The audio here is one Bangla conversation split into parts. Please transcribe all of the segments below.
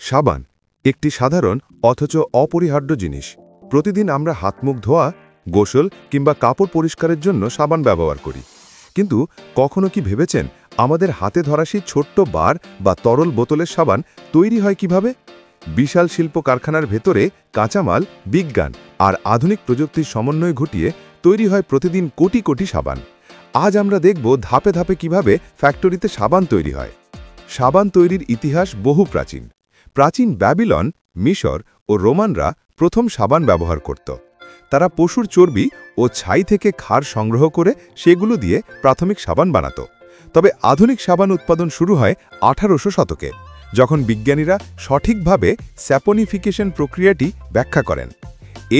সাবান একটি সাধারণ অথচ অপরিহার্য জিনিস। প্রতিদিন আমরা হাত মুখ ধোয়া, গোসল কিংবা কাপড় পরিষ্কারের জন্য সাবান ব্যবহার করি। কিন্তু কখনো কি ভেবেছেন আমাদের হাতে ধরা সেই ছোট্ট বার বা তরল বোতলের সাবান তৈরি হয় কিভাবে? বিশাল শিল্প কারখানার ভেতরে কাঁচামাল, বিজ্ঞান আর আধুনিক প্রযুক্তির সমন্বয় ঘটিয়ে তৈরি হয় প্রতিদিন কোটি কোটি সাবান। আজ আমরা দেখব ধাপে ধাপে কিভাবে ফ্যাক্টরিতে সাবান তৈরি হয়। সাবান তৈরির ইতিহাস বহু প্রাচীন। প্রাচীন ব্যাবিলন, মিশর ও রোমানরা প্রথম সাবান ব্যবহার করত। তারা পশুর চর্বি ও ছাই থেকে ক্ষার সংগ্রহ করে সেগুলো দিয়ে প্রাথমিক সাবান বানাত। তবে আধুনিক সাবান উৎপাদন শুরু হয় 1800 শতকে, যখন বিজ্ঞানীরা সঠিকভাবে স্যাপনিফিকেশন প্রক্রিয়াটি ব্যাখ্যা করেন।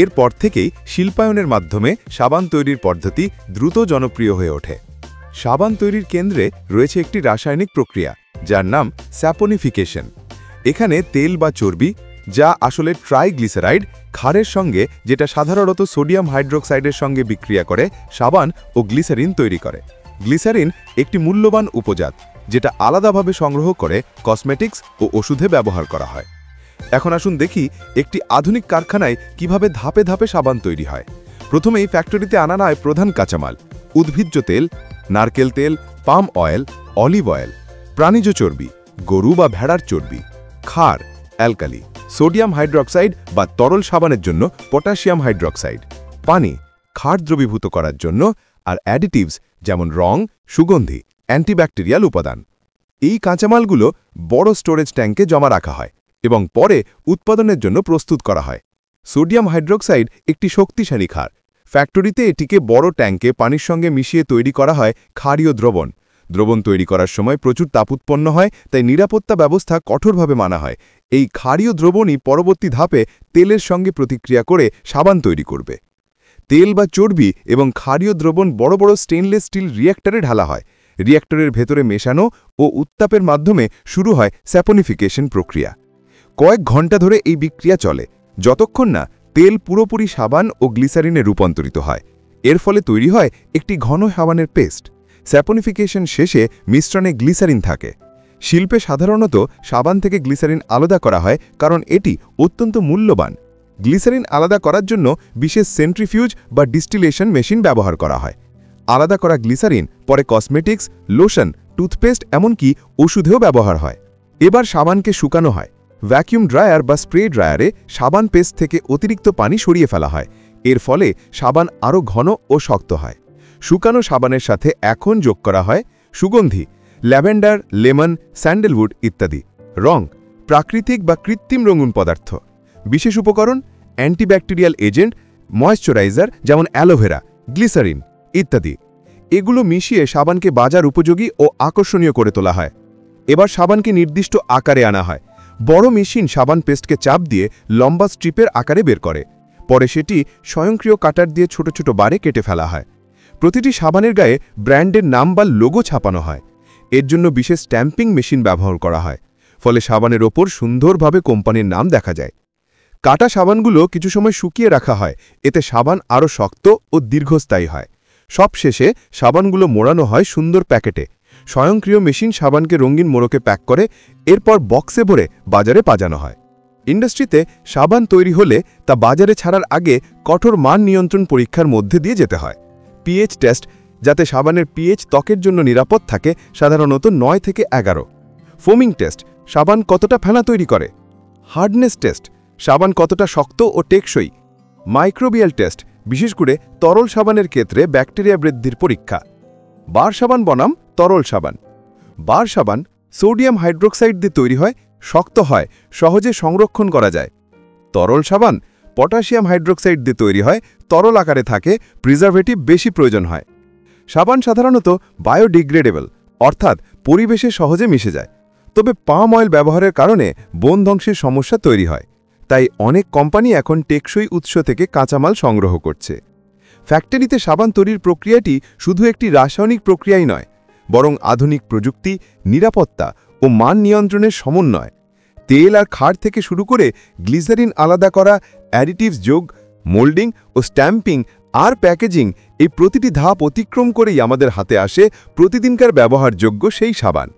এরপর থেকেই শিল্পায়নের মাধ্যমে সাবান তৈরির পদ্ধতি দ্রুত জনপ্রিয় হয়ে ওঠে। সাবান তৈরির কেন্দ্রে রয়েছে একটি রাসায়নিক প্রক্রিয়া, যার নাম স্যাপনিফিকেশন। এখানে তেল বা চর্বি, যা আসলে ট্রাইগ্লিসারাইড, ক্ষারের সঙ্গে, যেটা সাধারণত সোডিয়াম হাইড্রোক্সাইডের সঙ্গে বিক্রিয়া করে সাবান ও গ্লিসারিন তৈরি করে। গ্লিসারিন একটি মূল্যবান উপজাত, যেটা আলাদাভাবে সংগ্রহ করে কসমেটিক্স ও ওষুধে ব্যবহার করা হয়। এখন আসুন দেখি একটি আধুনিক কারখানায় কিভাবে ধাপে ধাপে সাবান তৈরি হয়। প্রথমেই ফ্যাক্টরিতে আনা হয় প্রধান কাঁচামাল: উদ্ভিজ্জ তেল, নারকেল তেল, পাম অয়েল, অলিভ অয়েল; প্রাণীজ চর্বি, গরু বা ভেড়ার চর্বি; ক্ষার, অ্যালকালি; সোডিয়াম হাইড্রক্সাইড বা তরল সাবানের জন্য পটাশিয়াম হাইড্রক্সাইড; পানি, ক্ষার দ্রবীভূত করার জন্য; আর অ্যাডিটিভস যেমন রং, সুগন্ধি, অ্যান্টিব্যাকটেরিয়াল উপাদান। এই কাঁচামালগুলো বড় স্টোরেজ ট্যাঙ্কে জমা রাখা হয় এবং পরে উৎপাদনের জন্য প্রস্তুত করা হয়। সোডিয়াম হাইড্রক্সাইড একটি শক্তিশালী ক্ষার। ফ্যাক্টরিতে এটিকে বড় ট্যাঙ্কে পানির সঙ্গে মিশিয়ে তৈরি করা হয় ক্ষারীয় দ্রবণ। দ্রবণ তৈরি করার সময় প্রচুর তাপ উৎপন্ন হয়, তাই নিরাপত্তা ব্যবস্থা কঠোরভাবে মানা হয়। এই ক্ষারীয় দ্রবণই পরবর্তী ধাপে তেলের সঙ্গে প্রতিক্রিয়া করে সাবান তৈরি করবে। তেল বা চর্বি এবং ক্ষারীয় দ্রবণ বড় বড় স্টেনলেস স্টিল রিঅ্যাক্টরে ঢালা হয়। রিঅ্যাক্টরের ভেতরে মেশানো ও উত্তাপের মাধ্যমে শুরু হয় স্যাপনিফিকেশন প্রক্রিয়া। কয়েক ঘন্টা ধরে এই বিক্রিয়া চলে, যতক্ষণ না তেল পুরোপুরি সাবান ও গ্লিসারিনে রূপান্তরিত হয়। এর ফলে তৈরি হয় একটি ঘন সাবানের পেস্ট। স্যাপনিফিকেশন শেষে মিশ্রণে গ্লিসারিন থাকে। শিল্পে সাধারণত সাবান থেকে গ্লিসারিন আলাদা করা হয়, কারণ এটি অত্যন্ত মূল্যবান। গ্লিসারিন আলাদা করার জন্য বিশেষ সেন্ট্রিফিউজ বা ডিস্টিলেশন মেশিন ব্যবহার করা হয়। আলাদা করা গ্লিসারিন পরে কসমেটিক্স, লোশন, টুথপেস্ট, এমনকি ওষুধেও ব্যবহার হয়। এবার সাবানকে শুকানো হয়। ভ্যাকিউম ড্রায়ার বা স্প্রে ড্রায়ারে সাবান পেস্ট থেকে অতিরিক্ত পানি সরিয়ে ফেলা হয়। এর ফলে সাবান আরও ঘন ও শক্ত হয়। শুকানো সাবানের সাথে এখন যোগ করা হয় সুগন্ধি, ল্যাভেন্ডার, লেমন, স্যান্ডেলউড ইত্যাদি; রং, প্রাকৃতিক বা কৃত্রিম রঙুন পদার্থ; বিশেষ উপকরণ, অ্যান্টিব্যাকটেরিয়াল এজেন্ট, ময়েশ্চারাইজার যেমন অ্যালোভেরা, গ্লিসারিন ইত্যাদি। এগুলো মিশিয়ে সাবানকে বাজার উপযোগী ও আকর্ষণীয় করে তোলা হয়। এবার সাবানকে নির্দিষ্ট আকারে আনা হয়। বড় মেশিন সাবান পেস্টকে চাপ দিয়ে লম্বা স্ট্রিপের আকারে বের করে। পরে সেটি স্বয়ংক্রিয় কাটার দিয়ে ছোট ছোট বারে কেটে ফেলা হয়। প্রতিটি সাবানের গায়ে ব্র্যান্ডের নাম বা লোগো ছাপানো হয়। এর জন্য বিশেষ স্ট্যাম্পিং মেশিন ব্যবহার করা হয়, ফলে সাবানের ওপর সুন্দরভাবে কোম্পানির নাম দেখা যায়। কাটা সাবানগুলো কিছু সময় শুকিয়ে রাখা হয়, এতে সাবান আরও শক্ত ও দীর্ঘস্থায়ী হয়। সবশেষে সাবানগুলো মোড়ানো হয় সুন্দর প্যাকেটে। স্বয়ংক্রিয় মেশিন সাবানকে রঙিন মোড়কে প্যাক করে এরপর বক্সে ভরে বাজারে পাঠানো হয়। ইন্ডাস্ট্রিতে সাবান তৈরি হলে তা বাজারে ছাড়ার আগে কঠোর মান নিয়ন্ত্রণ পরীক্ষার মধ্যে দিয়ে যেতে হয়। পিএইচ টেস্ট, যাতে সাবানের পিএইচ ত্বকের জন্য নিরাপদ থাকে, সাধারণত 9 থেকে 11। ফোমিং টেস্ট, সাবান কতটা ফেনা তৈরি করে। হার্ডনেস টেস্ট, সাবান কতটা শক্ত ও টেকসই। মাইক্রোবিয়াল টেস্ট, বিশেষ করে তরল সাবানের ক্ষেত্রে ব্যাকটেরিয়া বৃদ্ধির পরীক্ষা। বার সাবান বনাম তরল সাবান। বার সাবান সোডিয়াম হাইড্রোক্সাইড দিয়ে তৈরি হয়, শক্ত হয়, সহজে সংরক্ষণ করা যায়। তরল সাবান পটাশিয়াম হাইড্রোক্সাইড দিয়ে তৈরি হয়, তরল আকারে থাকে, প্রিজারভেটিভ বেশি প্রয়োজন হয়। সাবান সাধারণত বায়োডিগ্রেডেবল, অর্থাৎ পরিবেশে সহজে মিশে যায়। তবে পাম অয়েল ব্যবহারের কারণে বন ধ্বংসের সমস্যা তৈরি হয়। তাই অনেক কোম্পানি এখন টেকসই উৎস থেকে কাঁচামাল সংগ্রহ করছে। ফ্যাক্টরিতে সাবান তৈরির প্রক্রিয়াটি শুধু একটি রাসায়নিক প্রক্রিয়াই নয়, বরং আধুনিক প্রযুক্তি, নিরাপত্তা ও মান নিয়ন্ত্রণের সমন্বয়। তেল আর ক্ষার থেকে শুরু করে গ্লিসারিন আলাদা করা, অ্যাডিটিভস যোগ, মোল্ডিং ও স্ট্যাম্পিং আর প্যাকেজিং, এই প্রতিটি ধাপ অতিক্রম করেই আমাদের হাতে আসে প্রতিদিনকার ব্যবহারযোগ্য সেই সাবান।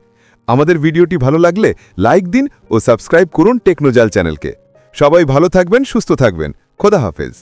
আমাদের ভিডিওটি ভালো লাগলে লাইক দিন ও সাবস্ক্রাইব করুন টেকনোজাল চ্যানেলকে। সবাই ভালো থাকবেন, সুস্থ থাকবেন। খোদা হাফেজ।